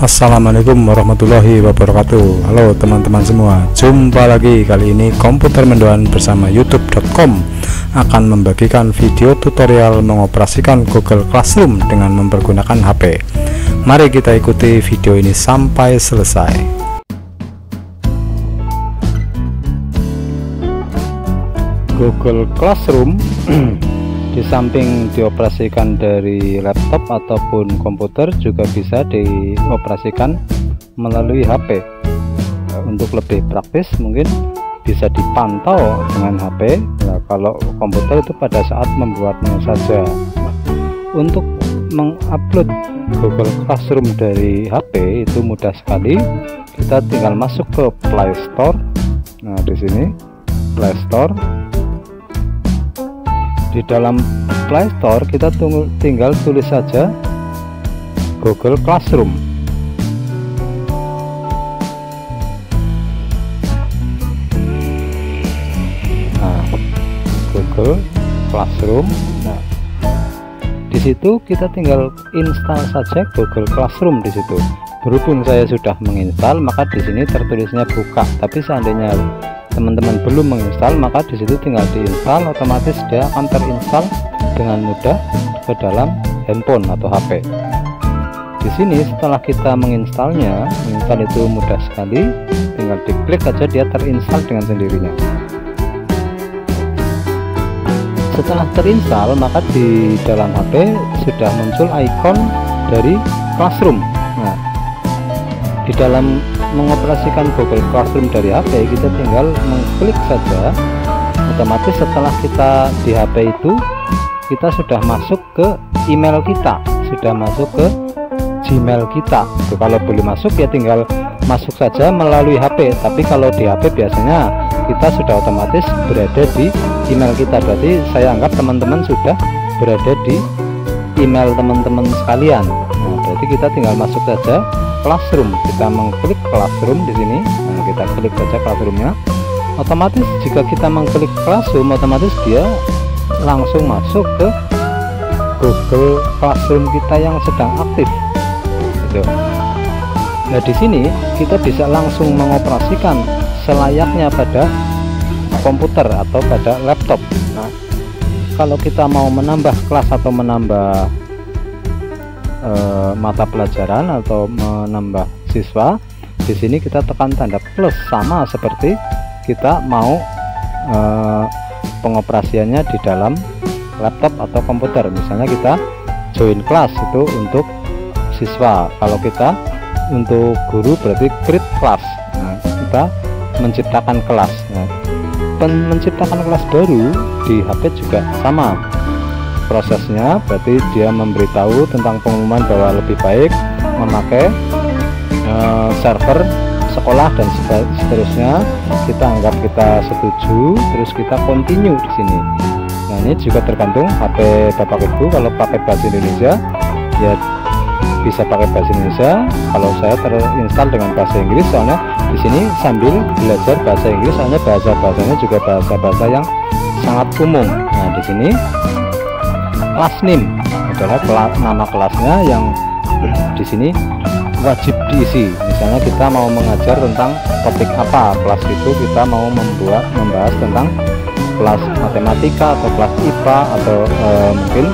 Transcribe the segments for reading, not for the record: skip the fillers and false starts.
Assalamualaikum warahmatullahi wabarakatuh. Halo teman-teman semua, jumpa lagi. Kali ini Komputer Mendoan bersama youtube.com akan membagikan video tutorial mengoperasikan Google Classroom dengan mempergunakan HP. Mari kita ikuti video ini sampai selesai. Google Classroom di samping dioperasikan dari laptop ataupun komputer, juga bisa dioperasikan melalui HP. Untuk lebih praktis mungkin bisa dipantau dengan HP. Nah, kalau komputer itu pada saat membuatnya saja. Untuk mengupload Google Classroom dari HP itu mudah sekali. Kita tinggal masuk ke Play Store. Nah, di sini Play Store. Di dalam Play Store kita tinggal tulis saja Google Classroom. Nah, Google Classroom. Nah, di situ kita tinggal install saja Google Classroom di situ. Berhubung saya sudah menginstal, maka di sini tertulisnya buka. Tapi seandainya teman-teman belum menginstal, maka di situ tinggal diinstal, otomatis dia akan terinstall dengan mudah ke dalam handphone atau HP. Di sini setelah kita menginstalnya, menginstal itu mudah sekali, tinggal diklik aja dia terinstall dengan sendirinya. Setelah terinstall, maka di dalam HP sudah muncul ikon dari Classroom. Nah, di dalam mengoperasikan Google Classroom dari HP, kita tinggal mengklik saja. Otomatis setelah kita di HP itu, kita sudah masuk ke email kita, sudah masuk ke Gmail kita. Itu kalau belum masuk ya tinggal masuk saja melalui HP. Tapi kalau di HP biasanya kita sudah otomatis berada di email kita. Berarti saya anggap teman-teman sudah berada di email teman-teman sekalian. Nah, berarti kita tinggal masuk saja Classroom. Kita mengklik Classroom di sini. Nah, kita klik saja Classroomnya. Otomatis jika kita mengklik Classroom, otomatis dia langsung masuk ke Google Classroom kita yang sedang aktif. Gitu. Nah, di sini kita bisa langsung mengoperasikan selayaknya pada komputer atau pada laptop. Nah, kalau kita mau menambah kelas atau menambah mata pelajaran atau menambah siswa, di sini kita tekan tanda plus, sama seperti kita mau pengoperasiannya di dalam laptop atau komputer. Misalnya kita join kelas itu untuk siswa, kalau kita untuk guru berarti create class. Nah, kita menciptakan kelas. Nah, menciptakan kelas baru di HP juga sama prosesnya, berarti dia memberitahu tentang pengumuman bahwa lebih baik memakai server sekolah dan seterusnya. Kita anggap kita setuju, terus kita continue di sini. Nah, ini juga tergantung HP Bapak Ibu. Kalau pakai bahasa Indonesia ya bisa pakai bahasa Indonesia. Kalau saya terinstall dengan bahasa Inggris, soalnya di sini sambil belajar bahasa Inggris, soalnya bahasa-bahasanya juga bahasa-bahasa yang sangat umum. Nah, di sini class name adalah nama kelasnya yang di sini wajib diisi. Misalnya kita mau mengajar tentang topik apa, kelas itu kita mau membahas tentang kelas matematika atau kelas IPA, atau mungkin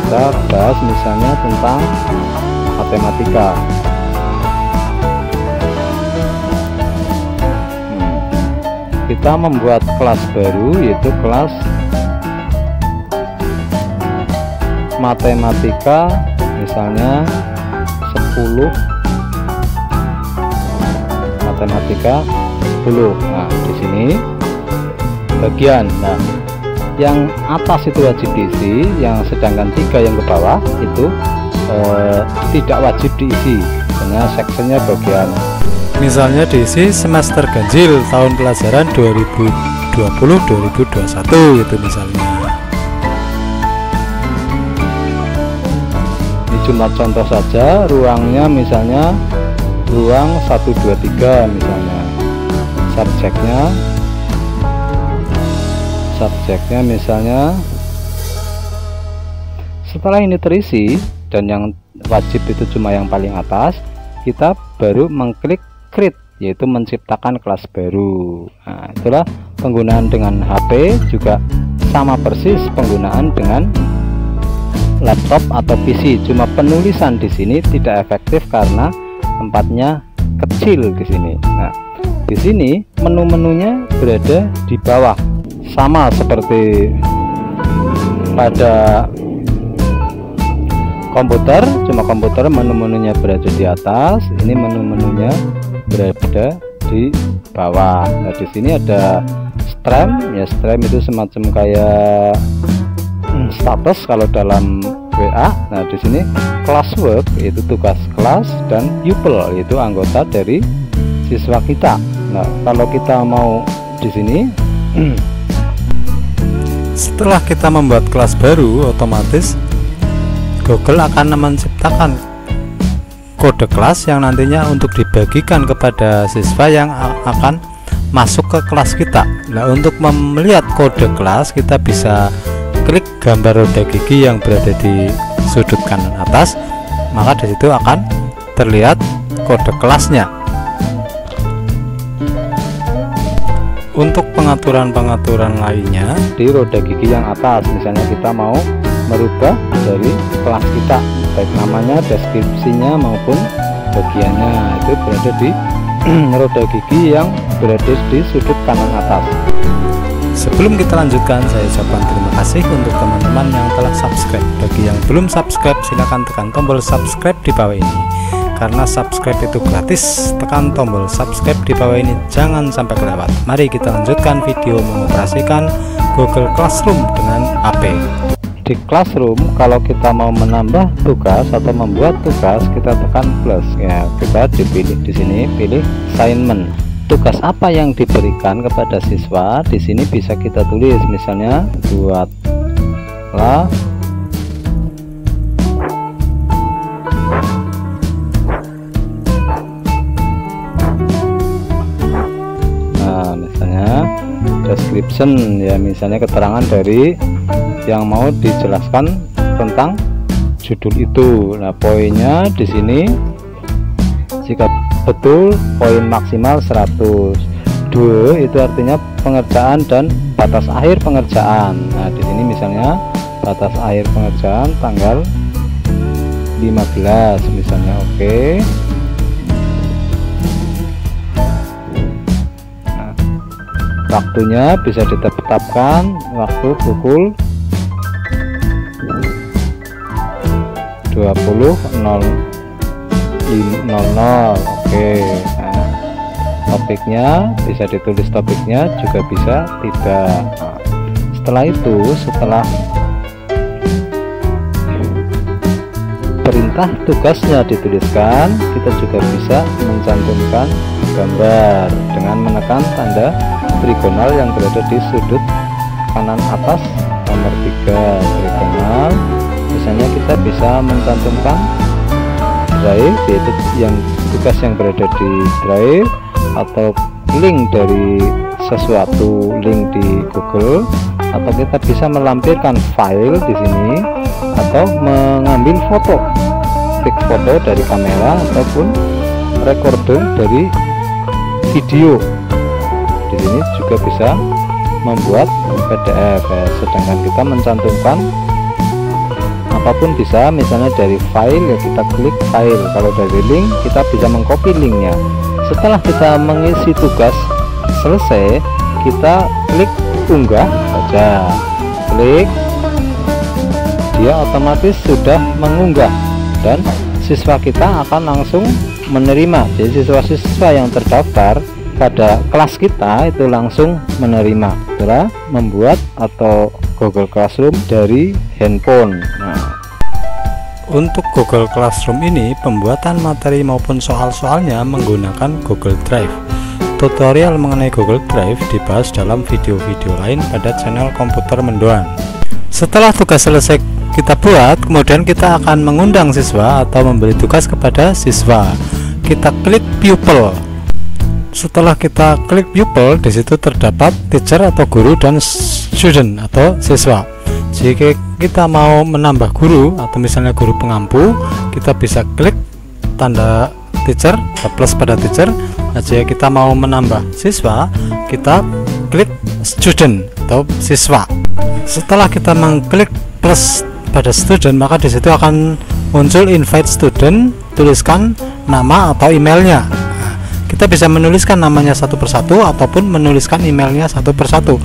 kita bahas misalnya tentang matematika. Kita membuat kelas baru, yaitu kelas matematika misalnya 10, matematika 10. Nah, di sini bagian, nah yang atas itu wajib diisi, yang sedangkan 3 yang ke bawah itu tidak wajib diisi, hanya sectionnya bagian. Misalnya diisi semester ganjil tahun pelajaran 2020-2021 itu misalnya. Cuma contoh saja, ruangnya misalnya ruang 123 misalnya, subjeknya misalnya. Setelah ini terisi dan yang wajib itu cuma yang paling atas, kita baru mengklik create, yaitu menciptakan kelas baru. Nah, itulah penggunaan dengan HP, juga sama persis penggunaan dengan laptop atau PC. Cuma penulisan di sini tidak efektif karena tempatnya kecil di sini. Nah, di sini menu-menunya berada di bawah, sama seperti pada komputer, cuma komputer menu-menunya berada di atas, ini menu-menunya berada di bawah. Nah, di sini ada stream, ya stream itu semacam kayak status kalau dalam WA. Nah, di sini classwork yaitu tugas kelas, dan pupil yaitu anggota dari siswa kita. Nah, kalau kita mau di sini setelah kita membuat kelas baru, otomatis Google akan menciptakan kode kelas yang nantinya untuk dibagikan kepada siswa yang akan masuk ke kelas kita. Nah, untuk melihat kode kelas kita bisa klik gambar roda gigi yang berada di sudut kanan atas, maka disitu akan terlihat kode kelasnya. Untuk pengaturan-pengaturan lainnya di roda gigi yang atas, misalnya kita mau merubah dari kelas kita, baik namanya, deskripsinya maupun bagiannya, itu berada di roda gigi yang berada di sudut kanan atas. Sebelum kita lanjutkan, saya ucapkan terima kasih untuk teman-teman yang telah subscribe. Bagi yang belum subscribe, silahkan tekan tombol subscribe di bawah ini. Karena subscribe itu gratis, tekan tombol subscribe di bawah ini, jangan sampai kelewat. Mari kita lanjutkan video mengoperasikan Google Classroom dengan HP. Di Classroom, kalau kita mau menambah tugas atau membuat tugas, kita tekan plus. Ya, kita dipilih di sini, pilih assignment. Tugas apa yang diberikan kepada siswa? Di sini bisa kita tulis, misalnya buatlah description, ya misalnya keterangan dari yang mau dijelaskan tentang judul itu. Nah, poinnya di sini jika betul poin maksimal 100. 2 itu artinya pengerjaan dan batas akhir pengerjaan. Nah, di sini misalnya batas akhir pengerjaan tanggal 15 misalnya. Oke. Waktunya bisa ditetapkan waktu pukul 20.00. Oke. Nah, topiknya bisa ditulis, topiknya juga bisa tidak. Nah, setelah itu, setelah perintah tugasnya dituliskan, kita juga bisa mencantumkan gambar dengan menekan tanda trigonal yang berada di sudut kanan atas nomor 3 trigonal. Misalnya kita bisa mencantumkan drive, yaitu yang tugas yang berada di drive, atau link dari sesuatu, link di Google, atau kita bisa melampirkan file di sini, atau mengambil foto, klik foto dari kamera ataupun recording dari video. Di sini juga bisa membuat PDF ya. Sedangkan kita mencantumkan apapun bisa, misalnya dari file ya kita klik file, kalau dari link kita bisa mengcopy linknya. Setelah kita mengisi tugas selesai, kita klik unggah saja, klik, dia otomatis sudah mengunggah dan siswa kita akan langsung menerima. Jadi siswa-siswa yang terdaftar pada kelas kita itu langsung menerima setelah membuat atau Google Classroom dari handphone. Nah, untuk Google Classroom ini pembuatan materi maupun soal-soalnya menggunakan Google Drive. Tutorial mengenai Google Drive dibahas dalam video-video lain pada channel Komputer Mendoan. Setelah tugas selesai kita buat, kemudian kita akan mengundang siswa atau memberi tugas kepada siswa. Kita klik pupil. Setelah kita klik pupil, di situ terdapat teacher atau guru dan student atau siswa. Jika kita mau menambah guru atau misalnya guru pengampu, kita bisa klik tanda teacher, plus pada teacher. Nah, jika kita mau menambah siswa, kita klik student atau siswa. Setelah kita mengklik plus pada student, maka di situ akan muncul invite student, tuliskan nama atau emailnya. Kita bisa menuliskan namanya satu persatu ataupun menuliskan emailnya satu persatu.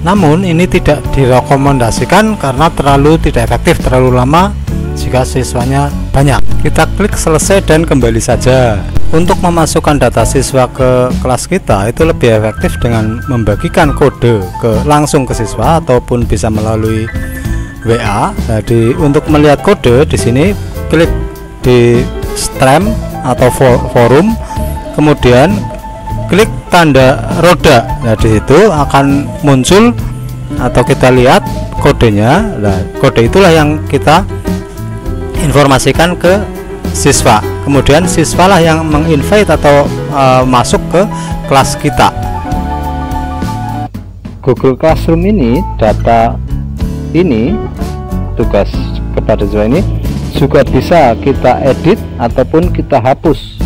Namun ini tidak direkomendasikan karena terlalu tidak efektif, terlalu lama jika siswanya banyak. Kita klik selesai dan kembali saja. Untuk memasukkan data siswa ke kelas kita itu lebih efektif dengan membagikan kode langsung ke siswa ataupun bisa melalui WA. Jadi untuk melihat kode di sini klik di stream atau forum, kemudian klik tanda roda. Nah, di situ akan muncul atau kita lihat kodenya. Nah, kode itulah yang kita informasikan ke siswa. Kemudian siswalah yang menginvite atau masuk ke kelas kita. Google Classroom ini, data ini, tugas kepada siswa ini juga bisa kita edit ataupun kita hapus.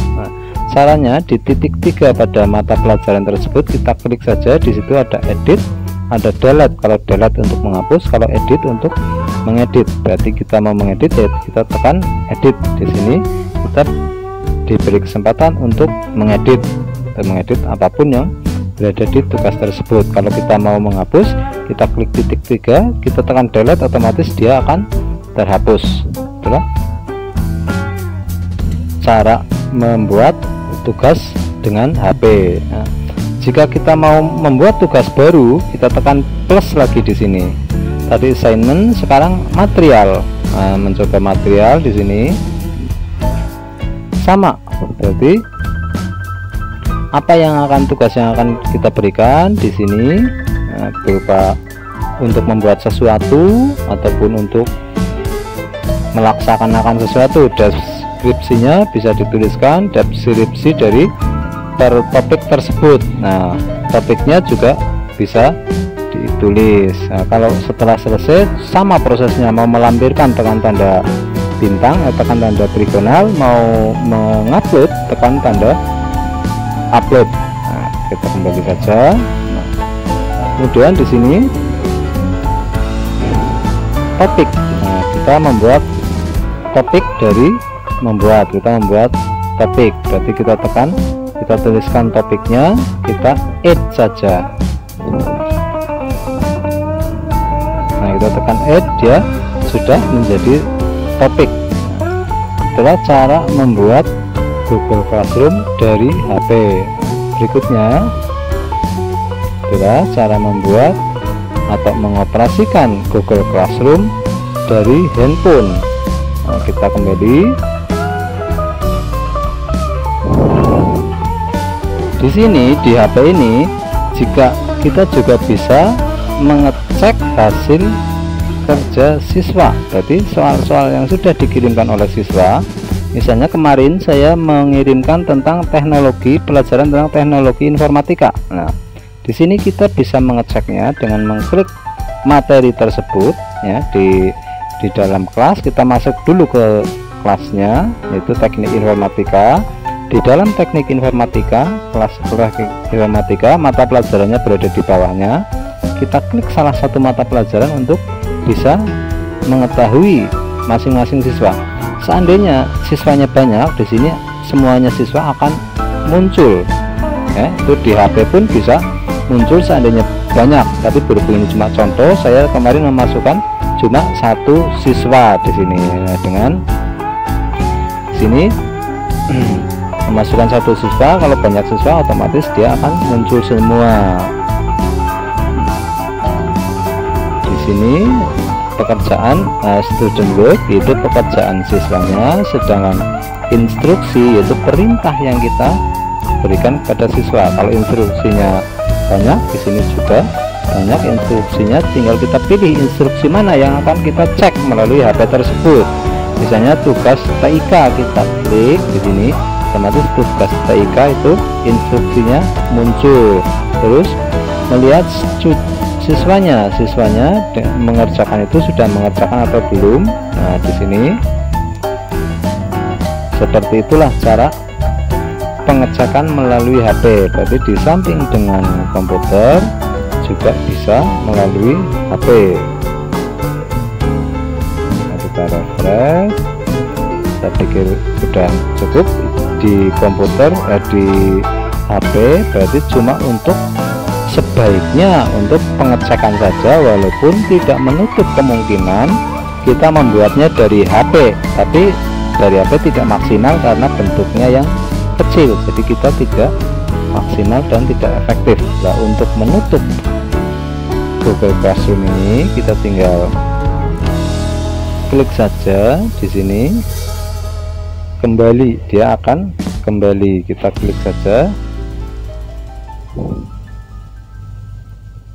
Caranya di titik 3 pada mata pelajaran tersebut kita klik saja. Di situ ada edit, ada delete. Kalau delete untuk menghapus, kalau edit untuk mengedit. Berarti kita mau mengedit ya kita tekan edit. Di sini kita diberi kesempatan untuk mengedit apapun yang berada di tugas tersebut. Kalau kita mau menghapus, kita klik titik 3, kita tekan delete, otomatis dia akan terhapus. Itulah cara membuat tugas dengan HP. Nah, jika kita mau membuat tugas baru, kita tekan plus lagi di sini. Tadi assignment, sekarang material. Nah, mencoba material di sini sama. Berarti apa yang akan tugas yang akan kita berikan di sini, nah, berupa untuk membuat sesuatu ataupun untuk melaksanakan sesuatu. Deskripsinya bisa dituliskan deskripsi dari topik tersebut. Nah, topiknya juga bisa ditulis. Nah, kalau setelah selesai sama prosesnya, mau melampirkan tekan tanda bintang, tekan tanda trigonal, mau mengupload tekan tanda upload. Nah, kita kembali saja. Nah, kemudian di sini topik. Nah, kita membuat topik dari kita membuat topik. Berarti kita tekan, kita tuliskan topiknya, kita add saja. Nah, kita tekan add, dia sudah menjadi topik. Itulah cara membuat Google Classroom dari HP. Berikutnya itulah cara membuat atau mengoperasikan Google Classroom dari handphone. Nah, kita kembali. Di sini di HP ini, jika kita juga bisa mengecek hasil kerja siswa. Berarti soal-soal yang sudah dikirimkan oleh siswa. Misalnya kemarin saya mengirimkan tentang teknologi, pelajaran tentang teknologi informatika. Nah, di sini kita bisa mengeceknya dengan mengklik materi tersebut ya. Di dalam kelas kita masuk dulu ke kelasnya, yaitu teknik informatika. Di dalam teknik informatika, kelas informatika, mata pelajarannya berada di bawahnya. Kita klik salah satu mata pelajaran untuk bisa mengetahui masing-masing siswa. Seandainya siswanya banyak, di sini semuanya siswa akan muncul. Ya, itu di HP pun bisa muncul seandainya banyak. Tapi berhubung ini cuma contoh, saya kemarin memasukkan cuma satu siswa di sini. Nah, dengan sini memasukkan satu siswa, kalau banyak siswa otomatis dia akan muncul semua. Di sini pekerjaan student work itu pekerjaan siswanya, sedangkan instruksi yaitu perintah yang kita berikan kepada siswa. Kalau instruksinya banyak, di sini juga banyak instruksinya, tinggal kita pilih instruksi mana yang akan kita cek melalui HP tersebut. Misalnya tugas TIK, kita klik di sini, otomatis tugas TIK itu instruksinya muncul. Terus melihat siswanya mengerjakan itu sudah mengerjakan atau belum. Nah, di sini seperti itulah cara pengecekan melalui HP. Berarti di samping dengan komputer juga bisa melalui HP. Nah, kita refresh. Saya pikir sudah cukup. Di komputer di HP berarti cuma untuk sebaiknya untuk pengecekan saja, walaupun tidak menutup kemungkinan kita membuatnya dari HP, tapi dari HP tidak maksimal karena bentuknya yang kecil, jadi kita tidak maksimal dan tidak efektif. Nah, untuk menutup Google Classroom ini kita tinggal klik saja di sini, kembali, dia akan kembali. Kita klik saja,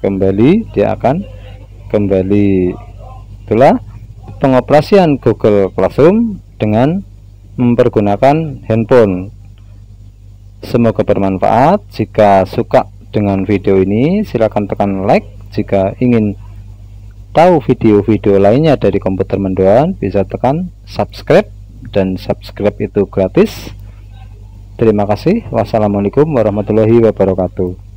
kembali, dia akan kembali. Itulah pengoperasian Google Classroom dengan mempergunakan handphone. Semoga bermanfaat. Jika suka dengan video ini silakan tekan like. Jika ingin tahu video-video lainnya dari Komputer Mendoan bisa tekan subscribe, dan subscribe itu gratis. Terima kasih. Wassalamualaikum warahmatullahi wabarakatuh.